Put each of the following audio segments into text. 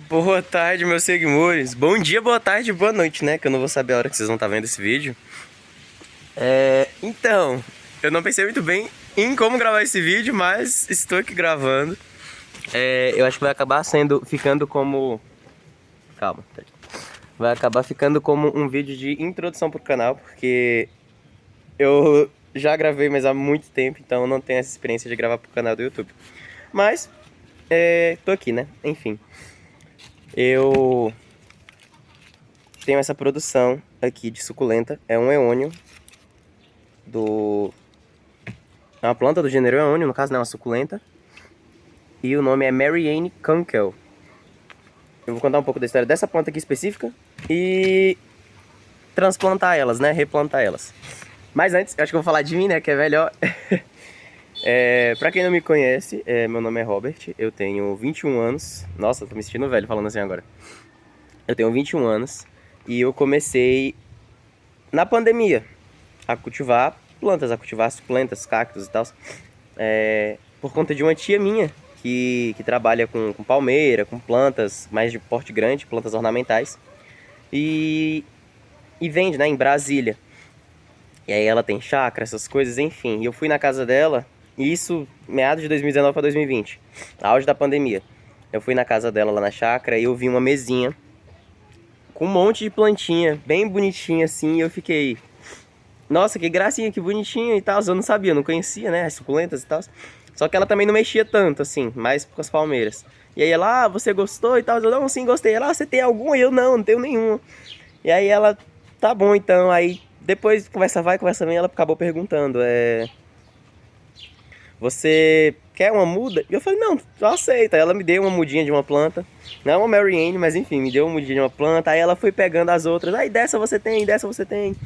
Boa tarde, meus seguidores. Bom dia, boa tarde, boa noite, né? Que eu não vou saber a hora que vocês vão estar vendo esse vídeo. Então, eu não pensei muito bem em como gravar esse vídeo, mas estou aqui gravando. Eu acho que vai acabar ficando como... Calma, vai acabar ficando como um vídeo de introdução pro canal, porque eu já gravei, mas há muito tempo, então eu não tenho essa experiência de gravar pro canal do YouTube. Mas, tô aqui, né? Enfim. Eu tenho essa produção aqui de suculenta, é um eônio é uma planta do gênero eônio, no caso não é uma suculenta, e o nome é Mary Ann Kunkel. Eu vou contar um pouco da história dessa planta aqui específica e transplantar elas, né, replantar elas. Mas antes, eu acho que eu vou falar de mim, né, que é melhor. Pra quem não me conhece, meu nome é Robert, eu tenho 21 anos, nossa, tô me sentindo velho falando assim agora. Eu tenho 21 anos e eu comecei na pandemia a cultivar plantas, a cultivar suculentas, cactos e tal, por conta de uma tia minha que trabalha com palmeira, com plantas mais de porte grande, plantas ornamentais, e vende, né, em Brasília. E aí ela tem chácara, essas coisas, enfim. E eu fui na casa dela, e isso meados de 2019 para 2020, auge da pandemia. Eu fui na casa dela lá na chácara e eu vi uma mesinha com um monte de plantinha, bem bonitinha assim, e eu fiquei... Nossa, que gracinha, que bonitinho e tal. Eu não sabia, eu não conhecia, né, as suculentas e tal. Só que ela também não mexia tanto, assim, mais com as palmeiras. E aí ela, você gostou e tal? Eu, não, sim, gostei. Ela, você tem alguma? E eu, não tenho nenhuma. E aí ela, tá bom então. Aí depois, conversa vai, conversa vem, ela acabou perguntando, você quer uma muda? E eu falei, não, eu aceito. Aí ela me deu uma mudinha de uma planta. Não é uma Mary Ann, mas enfim, me deu uma mudinha de uma planta. Aí ela foi pegando as outras. Aí dessa você tem, dessa você tem.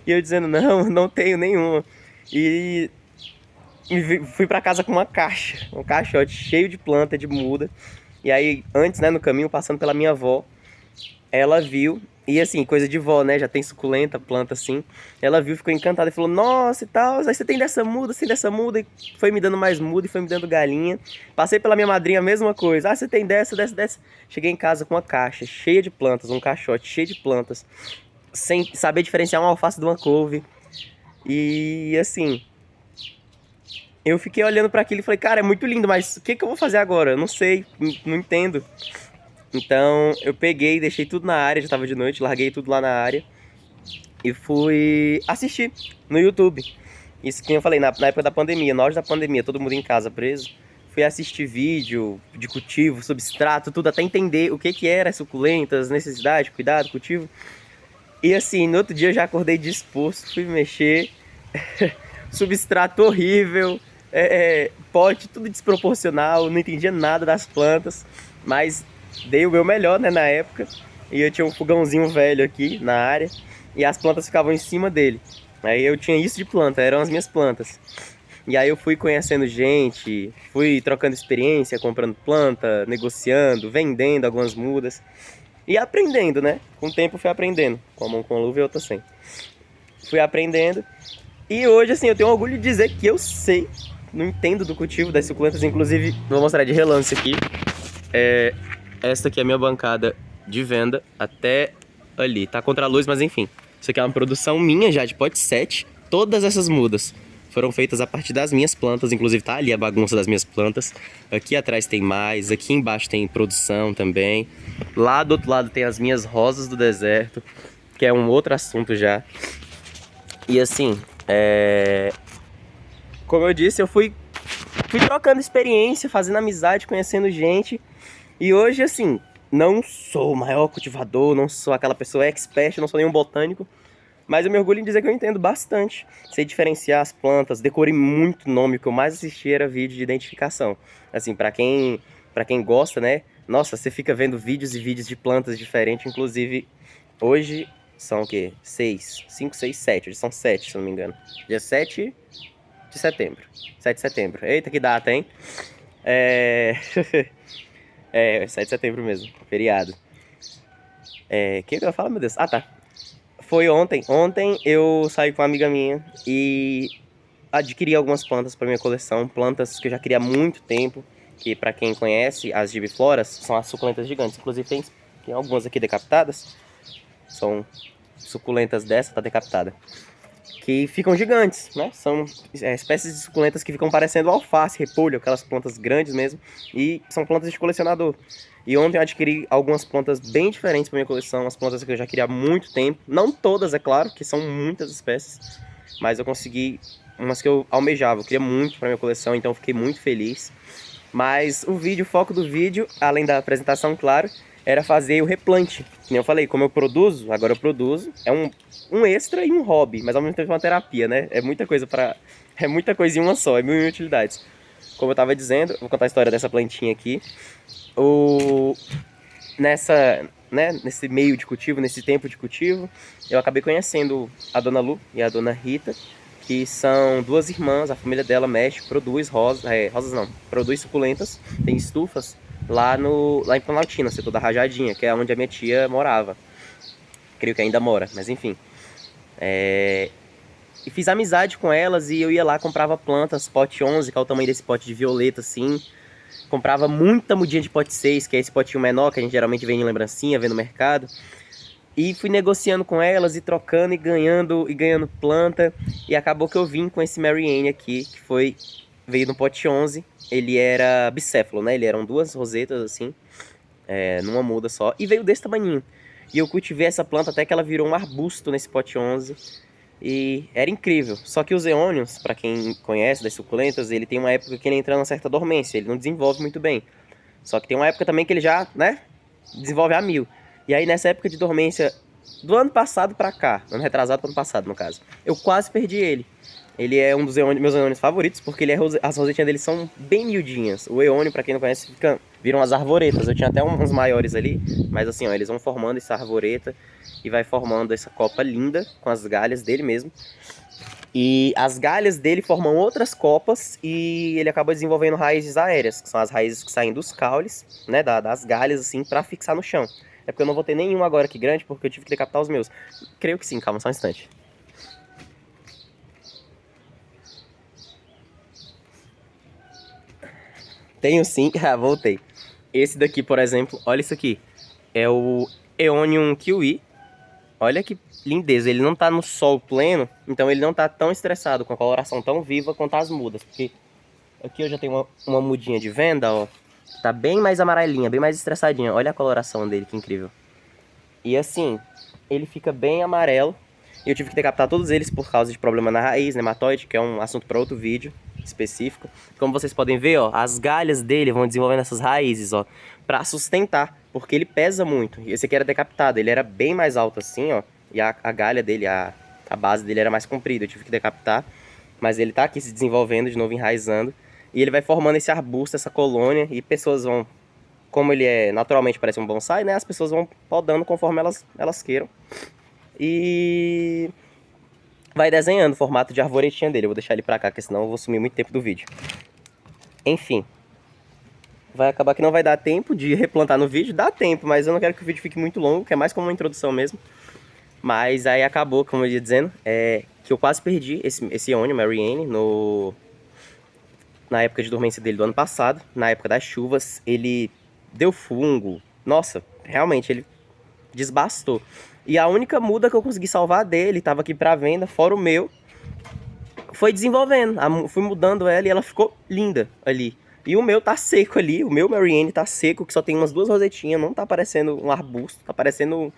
E eu dizendo, não, não tenho nenhuma. E fui pra casa com uma caixa, um caixote cheio de planta, de muda. E aí, antes, né, no caminho, passando pela minha avó, ela viu, e assim, coisa de vó, né, já tem suculenta, planta assim. Ela viu, ficou encantada e falou, nossa e tal, aí você tem dessa muda, você tem dessa muda. E foi me dando mais muda e foi me dando galinha. Passei pela minha madrinha, a mesma coisa. Ah, você tem dessa, dessa, dessa. Cheguei em casa com uma caixa cheia de plantas, um caixote cheio de plantas, sem saber diferenciar uma alface de uma couve. E assim, eu fiquei olhando para aquilo e falei, cara, é muito lindo, mas o que eu vou fazer agora? Eu não sei, não entendo. Então eu peguei, deixei tudo na área, já tava de noite, larguei tudo lá na área e fui assistir no YouTube. Isso que eu falei, na época da pandemia, na hora da pandemia, todo mundo em casa preso. Fui assistir vídeo de cultivo, substrato, tudo, até entender o que era suculentas, necessidade, cuidado, cultivo. E assim, no outro dia eu já acordei disposto, fui mexer, substrato horrível, pote tudo desproporcional, não entendia nada das plantas, mas dei o meu melhor, né, na época. E eu tinha um fogãozinho velho aqui na área e as plantas ficavam em cima dele. Aí eu tinha isso de planta, eram as minhas plantas. E aí eu fui conhecendo gente, fui trocando experiência, comprando planta, negociando, vendendo algumas mudas e aprendendo, né? Com o tempo eu fui aprendendo, com a mão com a luva e outra sem. Fui aprendendo. E hoje, assim, eu tenho orgulho de dizer que eu sei, não entendo do cultivo das suculentas. Inclusive, vou mostrar de relance aqui. Esta aqui é a minha bancada de venda até ali. Tá contra a luz, mas enfim. Isso aqui é uma produção minha já, de pote 7. Todas essas mudas foram feitas a partir das minhas plantas. Inclusive, tá ali a bagunça das minhas plantas. Aqui atrás tem mais. Aqui embaixo tem produção também. Lá do outro lado tem as minhas rosas do deserto, que é um outro assunto já. E assim, como eu disse, eu fui trocando experiência, fazendo amizade, conhecendo gente. E hoje, assim, não sou o maior cultivador, não sou aquela pessoa expert, não sou nenhum botânico. Mas eu me orgulho em dizer que eu entendo bastante. Sei diferenciar as plantas, decorei muito nome. O que eu mais assisti era vídeo de identificação. Assim, pra quem gosta, né? Nossa, você fica vendo vídeos e vídeos de plantas diferentes. Inclusive, hoje são o quê? 6, 5, 6, 7. Hoje são 7, se não me engano. Dia 7 de setembro. 7 de setembro. Eita, que data, hein? 7 de setembro mesmo. Feriado. O que eu ia falar, meu Deus? Ah, tá. Foi ontem. Ontem eu saí com uma amiga minha e adquiri algumas plantas para minha coleção. Plantas que eu já queria há muito tempo. que pra quem conhece, as gibifloras são as suculentas gigantes. Inclusive tem algumas aqui decapitadas, são suculentas dessa, tá decapitada, que ficam gigantes, né? São espécies de suculentas que ficam parecendo alface, repolho, aquelas plantas grandes mesmo, e são plantas de colecionador. E ontem eu adquiri algumas plantas bem diferentes para minha coleção, as plantas que eu já queria há muito tempo, não todas, é claro, que são muitas espécies, mas eu consegui umas que eu almejava, eu queria muito para minha coleção, então eu fiquei muito feliz. Mas o foco do vídeo, além da apresentação, claro, era fazer o replante. Como eu falei, como eu produzo, agora eu produzo, é um extra e um hobby, mas ao mesmo tempo é uma terapia, né? É muita coisa é muita coisa em uma só, é mil utilidades. Como eu tava dizendo, vou contar a história dessa plantinha aqui. Nesse meio de cultivo, nesse tempo de cultivo, eu acabei conhecendo a Dona Lu e a Dona Rita, que são duas irmãs, a família dela mexe, produz produz suculentas, tem estufas lá em Planaltina, setor da Rajadinha, que é onde a minha tia morava. Creio que ainda mora, mas enfim. E fiz amizade com elas e eu ia lá, comprava plantas, pote 11, que é o tamanho desse pote de violeta, assim. Comprava muita mudinha de pote 6, que é esse potinho menor, que a gente geralmente vende em lembrancinha, vê no mercado. E fui negociando com elas e trocando e ganhando planta. E acabou que eu vim com esse Mary Ann aqui, que veio no pote 11. Ele era bicéfalo, né? Ele eram duas rosetas assim, numa muda só. E veio desse tamanhinho. E eu cultivei essa planta até que ela virou um arbusto nesse pote 11. E era incrível. Só que os eônios, para quem conhece das suculentas, ele tem uma época que ele entra numa certa dormência. Ele não desenvolve muito bem. Só que tem uma época também que ele já, né, desenvolve a mil. E aí nessa época de dormência do ano passado pra cá, ano retrasado pro ano passado no caso, eu quase perdi ele. Ele é um dos meus eônios favoritos, porque as rosetinhas dele são bem miudinhas. O eônio, pra quem não conhece, viram as arvoretas. Eu tinha até uns maiores ali, mas assim, ó, eles vão formando essa arvoreta e vai formando essa copa linda com as galhas dele mesmo. E as galhas dele formam outras copas e ele acaba desenvolvendo raízes aéreas, que são as raízes que saem dos caules, né, das galhas assim, pra fixar no chão. É porque eu não vou ter nenhum agora aqui grande, porque eu tive que decapitar os meus. Creio que sim, calma só um instante. Tenho sim, voltei. Esse daqui, por exemplo, olha isso aqui. É o Aeonium Kiwi. Olha que lindeza, ele não tá no sol pleno, então ele não tá tão estressado, com a coloração tão viva quanto as mudas. Porque aqui eu já tenho uma mudinha de venda, ó. Tá bem mais amarelinha, bem mais estressadinha. Olha a coloração dele, que incrível. E assim, ele fica bem amarelo. E eu tive que decapitar todos eles por causa de problema na raiz, nematóide, que é um assunto para outro vídeo específico. Como vocês podem ver, ó, as galhas dele vão desenvolvendo essas raízes, ó, para sustentar, porque ele pesa muito. E esse aqui era decapitado, ele era bem mais alto assim, ó, e a galha dele, a base dele era mais comprida. Eu tive que decapitar, mas ele tá aqui se desenvolvendo de novo, enraizando. E ele vai formando esse arbusto, essa colônia, e pessoas vão... Como ele naturalmente parece um bonsai, né? As pessoas vão podando conforme elas queiram. E vai desenhando o formato de arvoretinha dele. Eu vou deixar ele pra cá, porque senão eu vou sumir muito tempo do vídeo. Enfim. Vai acabar que não vai dar tempo de replantar no vídeo. Dá tempo, mas eu não quero que o vídeo fique muito longo, que é mais como uma introdução mesmo. Mas aí acabou, como eu ia dizendo, que eu quase perdi esse Aeonium Mary Ann na época de dormência dele do ano passado. Na época das chuvas, ele deu fungo. Nossa, realmente, ele desbastou. E a única muda que eu consegui salvar dele, tava aqui pra venda, fora o meu, foi desenvolvendo. Fui mudando ela e ela ficou linda ali. E o meu tá seco ali, o meu Mary Ann tá seco, que só tem umas duas rosetinhas, não tá parecendo um arbusto, tá parecendo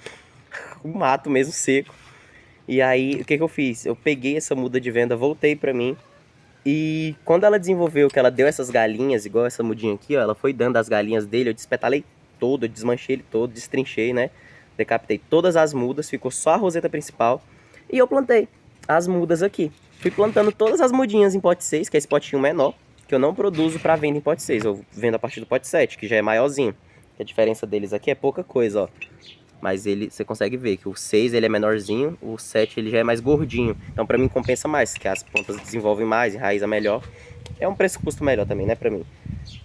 um mato mesmo seco. E aí, o que eu fiz? Eu peguei essa muda de venda, voltei pra mim. E quando ela desenvolveu, que ela deu essas galinhas, igual essa mudinha aqui, ó, ela foi dando as galinhas dele, eu despetalei todo, eu desmanchei ele todo, destrinchei, né? Decapitei todas as mudas, ficou só a roseta principal. E eu plantei as mudas aqui. Fui plantando todas as mudinhas em pote 6, que é esse potinho menor, que eu não produzo para venda em pote 6. Eu vendo a partir do pote 7, que já é maiorzinho. A diferença deles aqui é pouca coisa, ó. Mas você consegue ver que o 6 ele é menorzinho, o 7 ele já é mais gordinho. Então pra mim compensa mais, que as plantas desenvolvem mais, enraiza melhor. É um preço-custo melhor também, né, pra mim.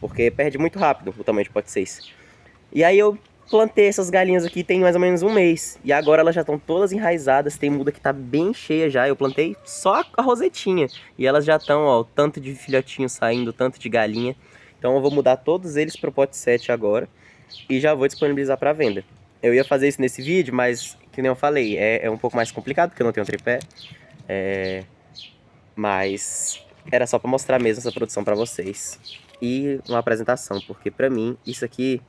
Porque perde muito rápido o tamanho de pote 6. E aí eu plantei essas galinhas aqui tem mais ou menos um mês. E agora elas já estão todas enraizadas, tem muda que tá bem cheia já. Eu plantei só a rosetinha. E elas já estão, ó, o tanto de filhotinho saindo, o tanto de galinha. Então eu vou mudar todos eles para o pot 7 agora e já vou disponibilizar para venda. Eu ia fazer isso nesse vídeo, mas, que nem eu falei, é um pouco mais complicado, porque eu não tenho tripé. Mas era só para mostrar mesmo essa produção para vocês. E uma apresentação, porque para mim, isso aqui...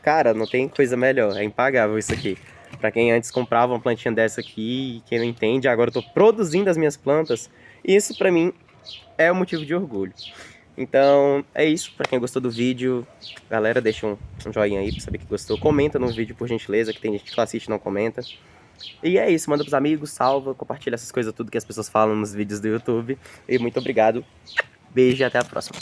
Cara, não tem coisa melhor, é impagável isso aqui. Para quem antes comprava uma plantinha dessa aqui, quem não entende, agora eu tô produzindo as minhas plantas. Isso para mim é um motivo de orgulho. Então, é isso. Pra quem gostou do vídeo, galera, deixa um joinha aí pra saber que gostou. Comenta no vídeo, por gentileza, que tem gente que assiste e não comenta. E é isso, manda pros amigos, salva, compartilha essas coisas tudo que as pessoas falam nos vídeos do YouTube. E muito obrigado. Beijo e até a próxima.